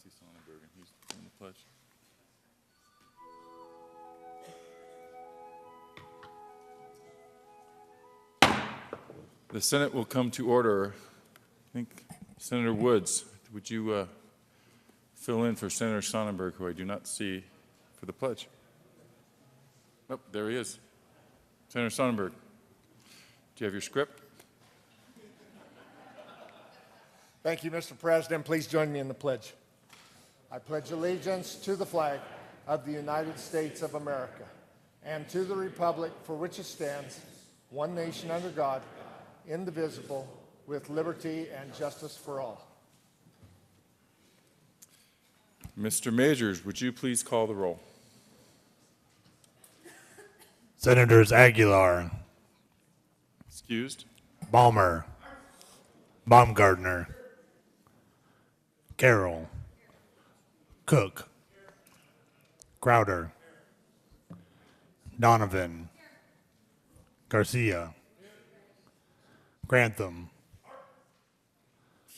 Sonnenberg, and he's doing the pledge. The Senate will come to order. I think Senator Woods, would you fill in for Senator Sonnenberg, who I do not see for the pledge? Nope, there he is. Senator Sonnenberg, do you have your script? Thank you, Mr. President. Please join me in the pledge. I pledge allegiance to the flag of the United States of America and to the republic for which it stands, one nation under God, indivisible, with liberty and justice for all. Mr. Majors, would you please call the roll? Senators Aguilar, Excused. Balmer, Baumgartner, Carroll, Cook, Crowder, Donovan, Garcia, Grantham,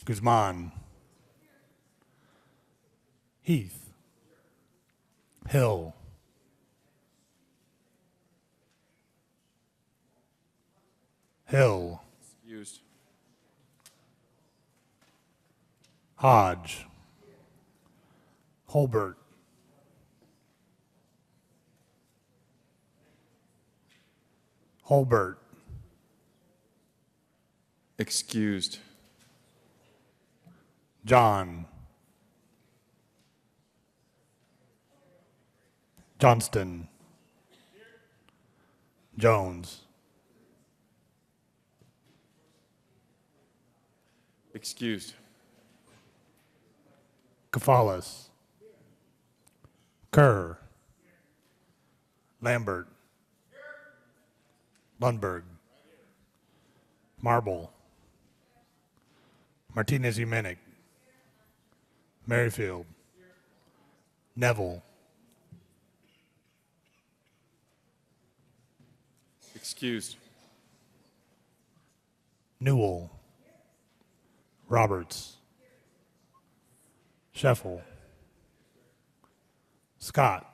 Guzman, Heath, Hill, Excused. Hodge, Holbert, Excused. Johnston, Jones, Excused. Kafalis, Kerr, Lambert, Lundberg, Marble, Martinez-Umenick, Merrifield, Neville, Excused. Newell, Roberts, Scheffel, Scott,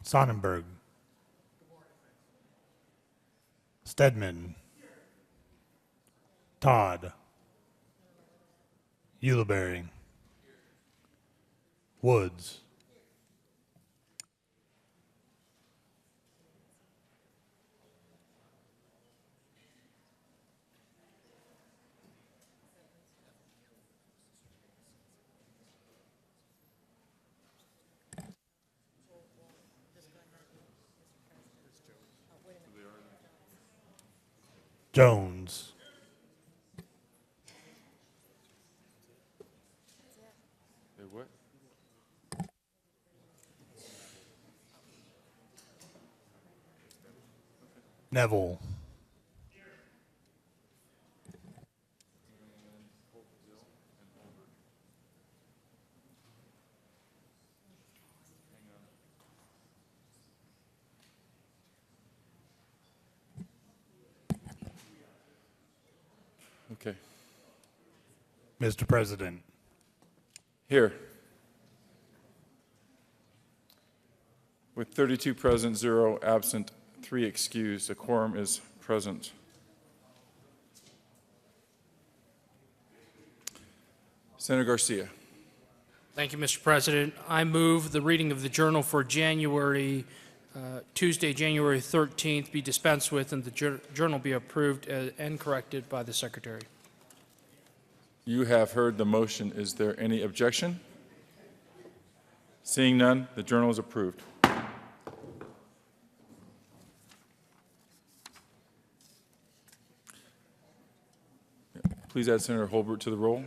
Sonnenberg, Stedman, Todd, Ulibarri, Woods, Jones. Say what? Neville. Okay. Mr. President. Here. With 32 present, 0 absent, 3 excused, a quorum is present. Senator Garcia. Thank you, Mr. President. I move the reading of the journal for Tuesday, January 13th be dispensed with and the journal be approved and corrected by the Secretary. You have heard the motion. Is there any objection? Seeing none, the journal is approved. Please add Senator Holbert to the roll.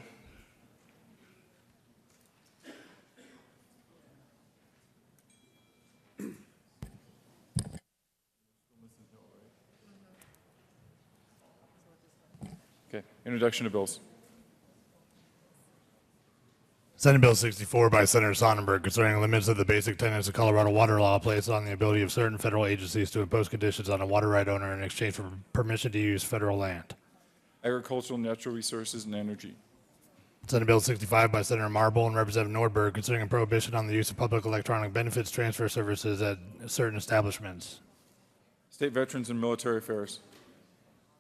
Okay, introduction of bills. Senate Bill 64 by Senator Sonnenberg concerning limits of the basic tenets of Colorado water law placed on the ability of certain federal agencies to impose conditions on a water right owner in exchange for permission to use federal land. Agricultural, Natural Resources, and Energy. Senate Bill 65 by Senator Marble and Representative Nordberg concerning a prohibition on the use of public electronic benefits transfer services at certain establishments. State Veterans and Military Affairs.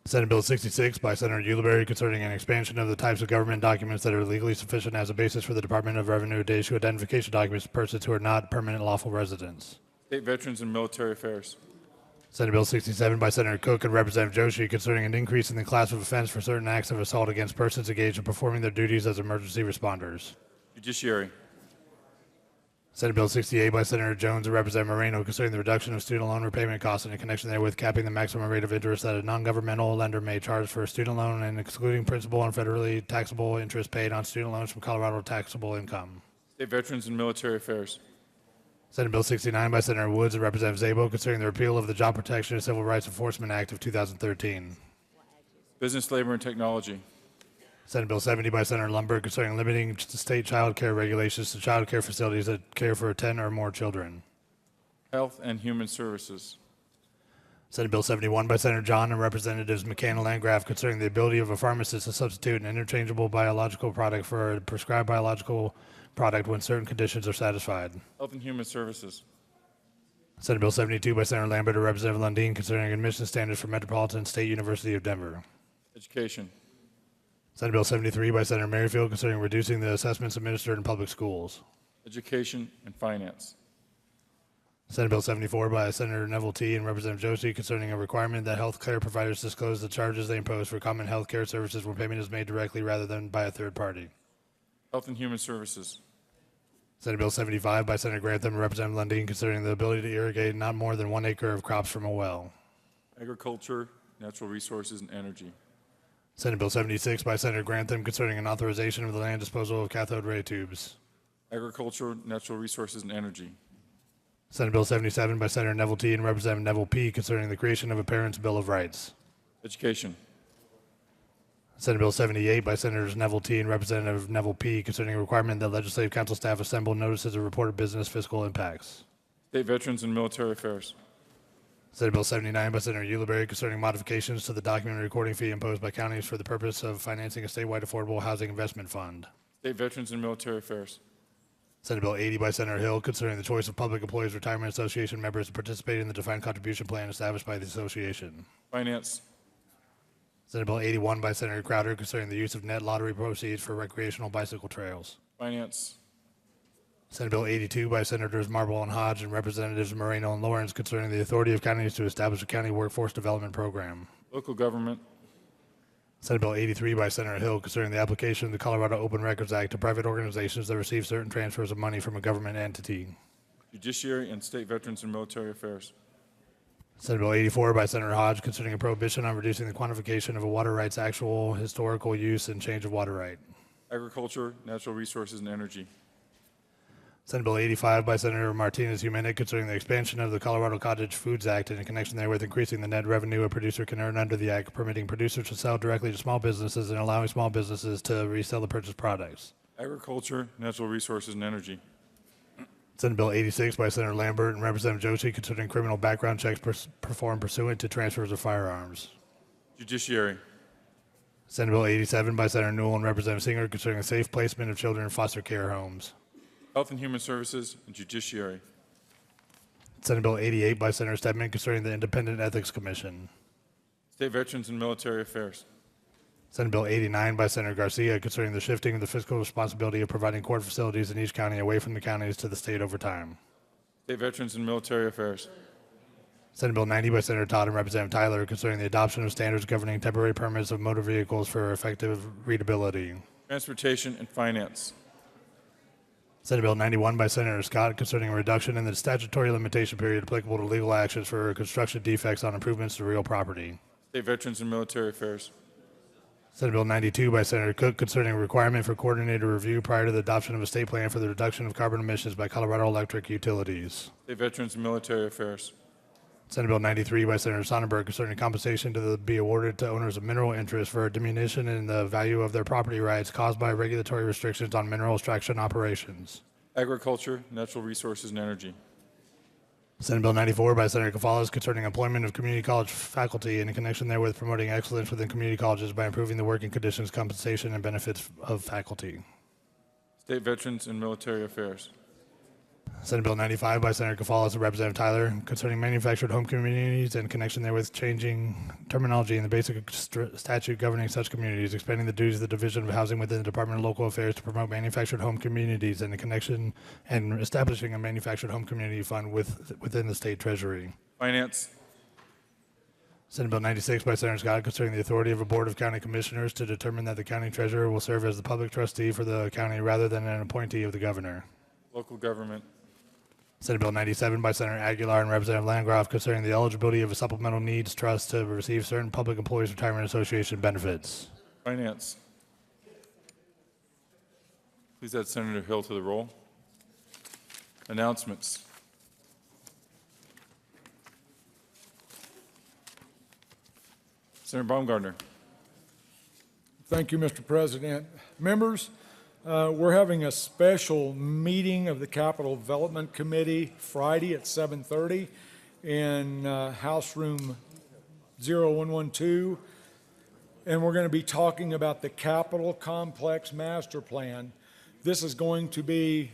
Senate Bill 66 by Senator Ulibarri concerning an expansion of the types of government documents that are legally sufficient as a basis for the Department of Revenue to issue identification documents to persons who are not permanent lawful residents. State Veterans and Military Affairs. Senate Bill 67 by Senator Cook and Representative Joshi concerning an increase in the class of offense for certain acts of assault against persons engaged in performing their duties as emergency responders. Judiciary. Senate Bill 68 by Senator Jones and Representative Moreno concerning the reduction of student loan repayment costs and in connection therewith capping the maximum rate of interest that a non-governmental lender may charge for a student loan and excluding principal and federally taxable interest paid on student loans from Colorado taxable income. State Veterans and Military Affairs. Senate Bill 69 by Senator Woods and Representative Szabo concerning the repeal of the Job Protection and Civil Rights Enforcement Act of 2013. Business, Labor, and Technology. Senate Bill 70 by Senator Lundberg concerning limiting state child care regulations to child care facilities that care for 10 or more children. Health and Human Services. Senate Bill 71 by Senator John and Representatives McCann and Landgraf concerning the ability of a pharmacist to substitute an interchangeable biological product for a prescribed biological product when certain conditions are satisfied. Health and Human Services. Senate Bill 72 by Senator Lambert and Representative Lundin concerning admission standards for Metropolitan State University of Denver. Education. Senate Bill 73 by Senator Merrifield concerning reducing the assessments administered in public schools. Education and Finance. Senate Bill 74 by Senator Neville T. and Representative Joshi concerning a requirement that health care providers disclose the charges they impose for common health care services when payment is made directly rather than by a third party. Health and Human Services. Senate Bill 75 by Senator Grantham and Representative Lundin concerning the ability to irrigate not more than 1 acre of crops from a well. Agriculture, Natural Resources, and Energy. Senate Bill 76 by Senator Grantham concerning an authorization of the land disposal of cathode ray tubes. Agriculture, Natural Resources, and Energy. Senate Bill 77 by Senator Neville T. and Representative Neville P. concerning the creation of a Parents' Bill of Rights. Education. Senate Bill 78 by Senators Neville T. and Representative Neville P. concerning a requirement that Legislative Council staff assemble notices of reported business fiscal impacts. State Veterans and Military Affairs. Senate Bill 79 by Senator Ulibarri concerning modifications to the document recording fee imposed by counties for the purpose of financing a statewide affordable housing investment fund. State Veterans and Military Affairs. Senate Bill 80 by Senator Hill concerning the choice of Public Employees Retirement Association members to participate in the defined contribution plan established by the association. Finance. Senate Bill 81 by Senator Crowder concerning the use of net lottery proceeds for recreational bicycle trails. Finance. Senate Bill 82 by Senators Marble and Hodge and Representatives Moreno and Lawrence concerning the authority of counties to establish a county workforce development program. Local Government. Senate Bill 83 by Senator Hill concerning the application of the Colorado Open Records Act to private organizations that receive certain transfers of money from a government entity. Judiciary and State Veterans and Military Affairs. Senate Bill 84 by Senator Hodge concerning a prohibition on reducing the quantification of a water right's actual historical use and change of water right. Agriculture, Natural Resources, and Energy. Senate Bill 85 by Senator Martinez Humenick concerning the expansion of the Colorado Cottage Foods Act and in connection therewith increasing the net revenue a producer can earn under the act, permitting producers to sell directly to small businesses and allowing small businesses to resell the purchased products. Agriculture, Natural Resources, and Energy. Senate Bill 86 by Senator Lambert and Representative Joshi concerning criminal background checks performed pursuant to transfers of firearms. Judiciary. Senate Bill 87 by Senator Newell and Representative Singer concerning the safe placement of children in foster care homes. Health and Human Services, and Judiciary. Senate Bill 88 by Senator Stedman concerning the Independent Ethics Commission. State Veterans and Military Affairs. Senate Bill 89 by Senator Garcia concerning the shifting of the fiscal responsibility of providing court facilities in each county away from the counties to the state over time. State Veterans and Military Affairs. Senate Bill 90 by Senator Todd and Representative Tyler concerning the adoption of standards governing temporary permits of motor vehicles for effective readability. Transportation and Finance. Senate Bill 91 by Senator Scott concerning a reduction in the statutory limitation period applicable to legal actions for construction defects on improvements to real property. State Veterans and Military Affairs. Senate Bill 92 by Senator Cook concerning a requirement for coordinated review prior to the adoption of a state plan for the reduction of carbon emissions by Colorado Electric Utilities. State Veterans and Military Affairs. Senate Bill 93 by Senator Sonnenberg concerning compensation to be awarded to owners of mineral interests for a diminution in the value of their property rights caused by regulatory restrictions on mineral extraction operations. Agriculture, Natural Resources, and Energy. Senate Bill 94 by Senator Cafalas concerning employment of community college faculty and in connection therewith promoting excellence within community colleges by improving the working conditions, compensation, and benefits of faculty. State Veterans and Military Affairs. Senate Bill 95 by Senator Cafalas and Representative Tyler concerning manufactured home communities and in connection therewith changing terminology in the basic statute governing such communities, expanding the duties of the Division of Housing within the Department of Local Affairs to promote manufactured home communities and in connection and establishing a manufactured home community fund within the state treasury. Finance. Senate Bill 96 by Senator Scott concerning the authority of a board of county commissioners to determine that the county treasurer will serve as the public trustee for the county rather than an appointee of the governor. Local Government. Senate Bill 97 by Senator Aguilar and Representative Landgraf concerning the eligibility of a supplemental needs trust to receive certain Public Employees Retirement Association benefits. Finance. Please add Senator Hill to the roll. Announcements. Senator Baumgartner. Thank you, Mr. President. Members, we're having a special meeting of the Capital Development Committee Friday at 7:30 in House Room 0112. And we're going to be talking about the Capitol Complex Master Plan. This is going to be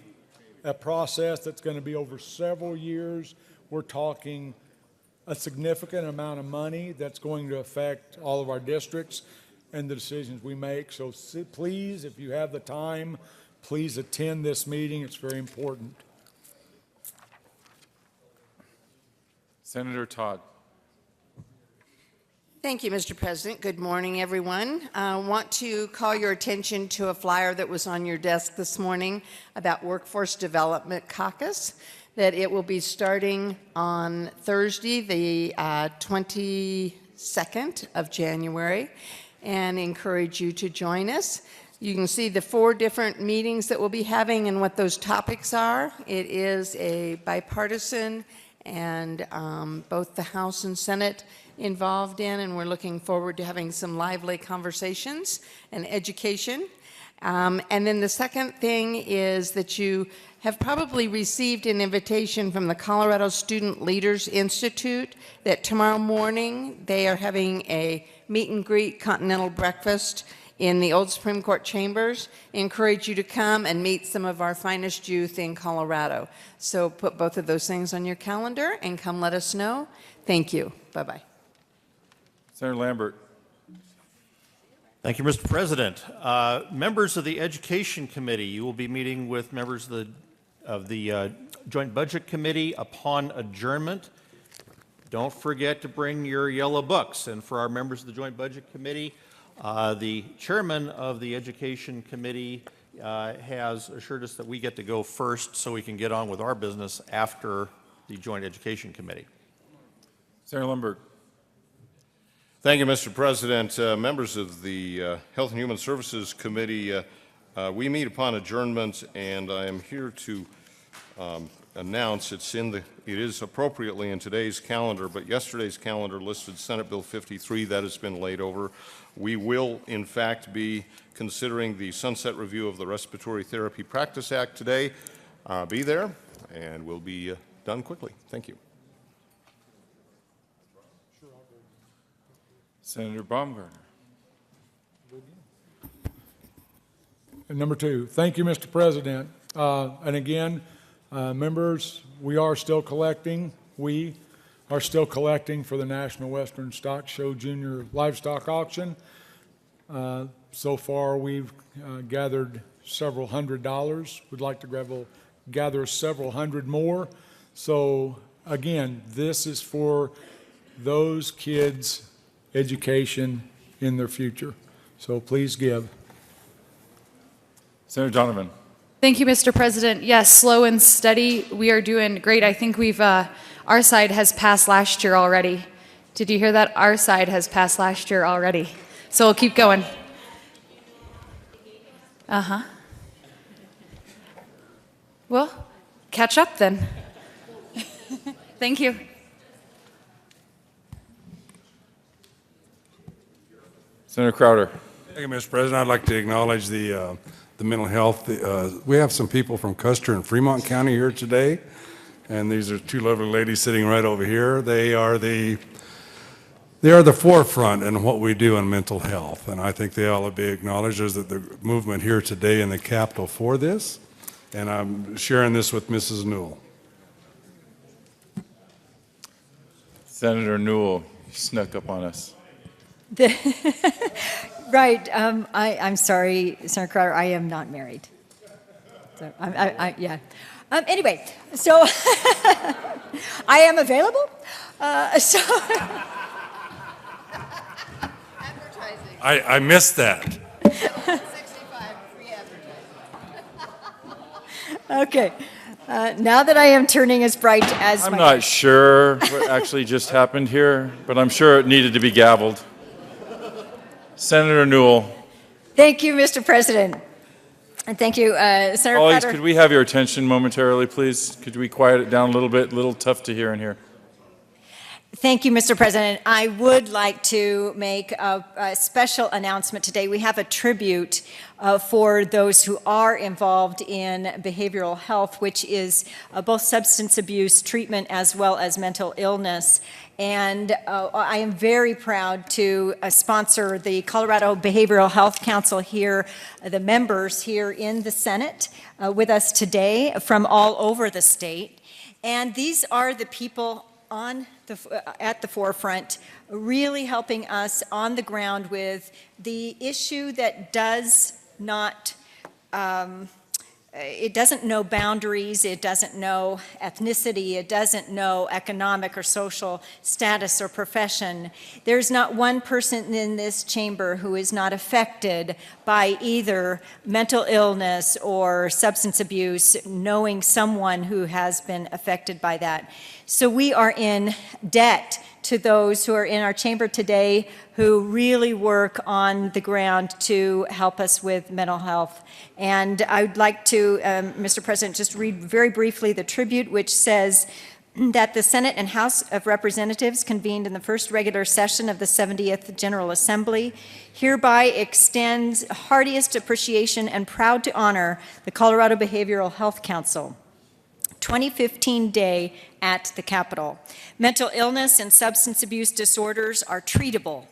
a process that's going to be over several years. We're talking a significant amount of money that's going to affect all of our districts and the decisions we make. So please, if you have the time, please attend this meeting. It's very important. Senator Todd. Thank you, Mr. President. Good morning, everyone. I want to call your attention to a flyer that was on your desk this morning about Workforce Development Caucus, that it will be starting on Thursday, the 22nd of January, and encourage you to join us. You can see the 4 different meetings that we'll be having and what those topics are. It is a bipartisan and both the House and Senate involved in, and we're looking forward to having some lively conversations and education. And then the second thing is that you have probably received an invitation from the Colorado Student Leaders Institute that tomorrow morning they are having a meet and greet continental breakfast in the old Supreme Court chambers. Encourage you to come and meet some of our finest youth in Colorado. So put both of those things on your calendar and come let us know. Thank you. Bye-bye. Senator Lambert. Thank you, Mr. President. Members of the Education Committee, you will be meeting with members of the Joint Budget Committee upon adjournment. Don't forget to bring your yellow books. And for our members of the Joint Budget Committee, the chairman of the Education Committee has assured us that we get to go first so we can get on with our business after the Joint Education Committee. Senator Lundberg. Thank you, Mr. President. Members of the Health and Human Services Committee, we meet upon adjournment, and I am here to announce it is appropriately in today's calendar, but yesterday's calendar listed Senate Bill 53. That has been laid over. We will, in fact, be considering the sunset review of the Respiratory Therapy Practice Act today. Be there, and we'll be done quickly. Thank you. Senator Baumgartner. And number two, thank you, Mr. President. And again, members, we are still collecting. We are still collecting for the National Western Stock Show Junior Livestock Auction. So far, we've gathered several $100s. We'd like to gather several hundred more. So again, this is for those kids' education in their future. So please give. Senator Donovan. Thank you, Mr. President. Yes, slow and steady. We are doing great. I think our side has passed last year already. Did you hear that? Our side has passed last year already. So we'll keep going. Well, catch up then. Thank you. Senator Crowder. Thank you, Mr. President. I'd like to acknowledge the mental health. We have some people from Custer and Fremont County here today, and these are two lovely ladies sitting right over here. They are the forefront in what we do in mental health, and I think they ought to be acknowledged. There's the movement here today in the Capitol for this, and I'm sharing this with Mrs. Newell. Senator Newell, you snuck up on us. Right. I'm sorry, Senator Crowder, I am not married. So, yeah. Anyway, so I am available. I missed that. 65, free advertising. Okay. Now that I am turning as bright as I'm not sure what actually just happened here, but I'm sure it needed to be gavelled. Senator Newell. Thank you, Mr. President. And thank you, Senator Colleagues, Crowder. could we have your attention momentarily, please? Could we quiet it down a little bit? A little tough to hear in here. Thank you, Mr. President. I would like to make a special announcement today. We have a tribute for those who are involved in behavioral health, which is both substance abuse treatment as well as mental illness. And I am very proud to sponsor the Colorado Behavioral Health Council here, the members here in the Senate with us today from all over the state. And these are the people at the forefront, really helping us on the ground with the issue that does not, it doesn't know boundaries, it doesn't know ethnicity, it doesn't know economic or social status or profession. There's not one person in this chamber who is not affected by either mental illness or substance abuse, knowing someone who has been affected by that. So we are in debt to those who are in our chamber today who really work on the ground to help us with mental health. And I'd like to, Mr. President, just read very briefly the tribute, which says that the Senate and House of Representatives convened in the first regular session of the 70th General Assembly hereby extends heartiest appreciation and proud to honor the Colorado Behavioral Health Council 2015 Day at the Capitol. Mental illness and substance abuse disorders are treatable,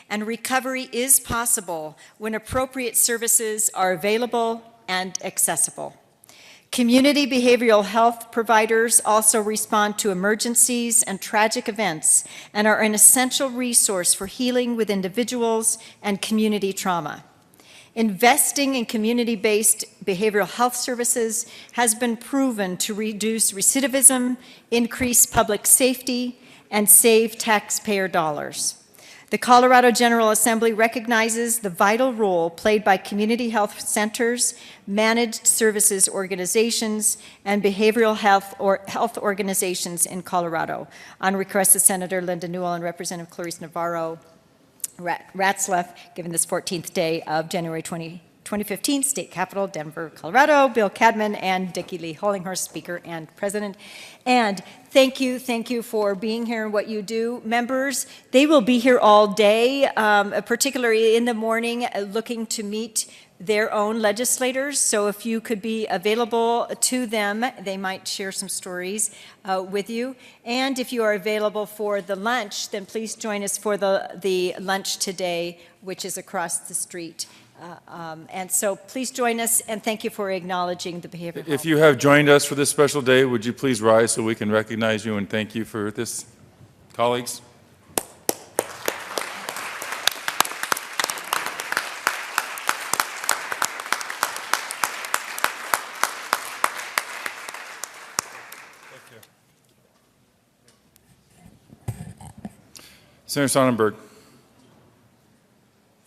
and recovery is possible when appropriate services are available and accessible. Community behavioral health providers also respond to emergencies and tragic events and are an essential resource for healing with individuals and community trauma. Investing in community-based behavioral health services has been proven to reduce recidivism, increase public safety, and save taxpayer dollars. The Colorado General Assembly recognizes the vital role played by community health centers, managed services organizations, and behavioral health organizations in Colorado. On request of Senator Linda Newell and Representative Clarice Navarro Ratzlaff, given this 14th day of January 2015, State Capitol, Denver, Colorado, Bill Cadman and Dickie Lee Hollinghurst, Speaker and President. And thank you for being here and what you do. Members, they will be here all day, particularly in the morning, looking to meet their own legislators. So if you could be available to them, they might share some stories with you. And if you are available for the lunch, then please join us for the lunch today, which is across the street. And so please join us, and thank you for acknowledging the behavioral health. If you have joined us for this special day, would you please rise so we can recognize you and thank you for this, colleagues? Senator Sonnenberg.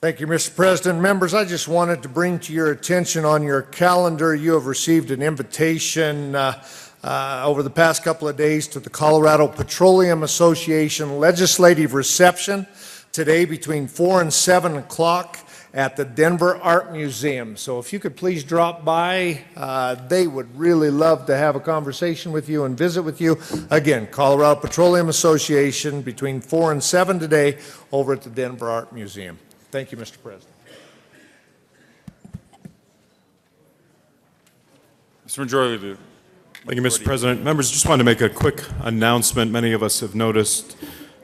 Thank you, Mr. President. Members, I just wanted to bring to your attention on your calendar, you have received an invitation over the past couple of days to the Colorado Petroleum Association Legislative Reception today between 4 and 7 o'clock at the Denver Art Museum. So if you could please drop by, they would really love to have a conversation with you and visit with you. Again, Colorado Petroleum Association between 4 and 7 today over at the Denver Art Museum. Thank you, Mr. President. Mr. Majority Leader. Thank you, Mr. President. Members, just wanted to make a quick announcement. Many of us have noticed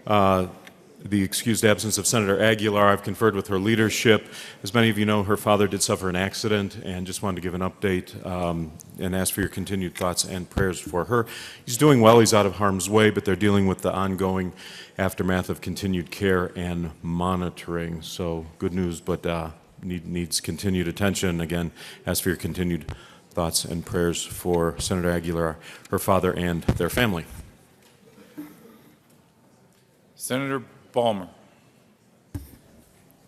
the excused absence of Senator Aguilar. I've conferred with her leadership. As many of you know, her father did suffer an accident, and just wanted to give an update and ask for your continued thoughts and prayers for her. He's doing well. He's out of harm's way, but they're dealing with the ongoing aftermath of continued care and monitoring. So good news, but needs continued attention. Again, ask for your continued thoughts and prayers for Senator Aguilar, her father, and their family. Senator Balmer.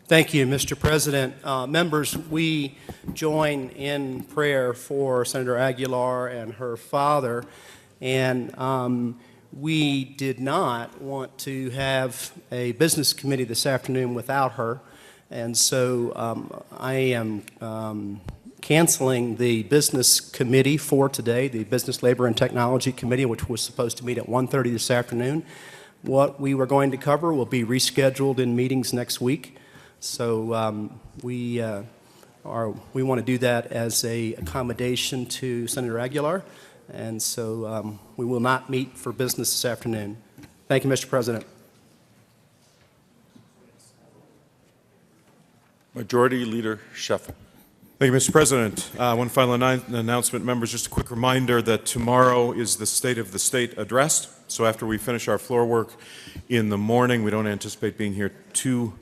Thank you, Mr. President. Members, we join in prayer for Senator Aguilar and her father, and we did not want to have a business committee this afternoon without her, and so I am canceling the business committee for today, the Business, Labor, and Technology Committee, which was supposed to meet at 1:30 this afternoon. What we were going to cover will be rescheduled in meetings next week. So we want to do that as a accommodation to Senator Aguilar, and so we will not meet for business this afternoon. Thank you, Mr. President. Majority Leader Scheffel. Thank you, Mr. President. One final announcement, members. Just a quick reminder that tomorrow is the State of the State address. So after we finish our floor work in the morning, we don't anticipate being here too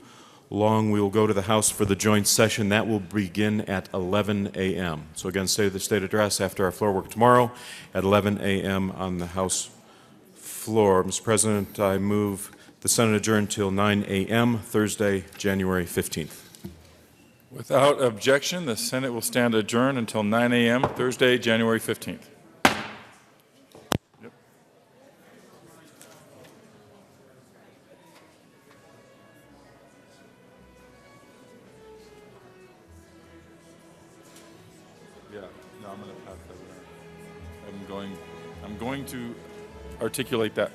long. We will go to the House for the joint session. That will begin at 11 a.m. So again, State of the State address after our floor work tomorrow at 11 a.m. on the House floor. Mr. President, I move the Senate adjourn till 9 a.m. Thursday, January 15th. Without objection, the Senate will stand adjourned until 9 a.m. Thursday, January 15th. Yep. Yeah, no, I'm going to pass that around. I'm going to articulate that.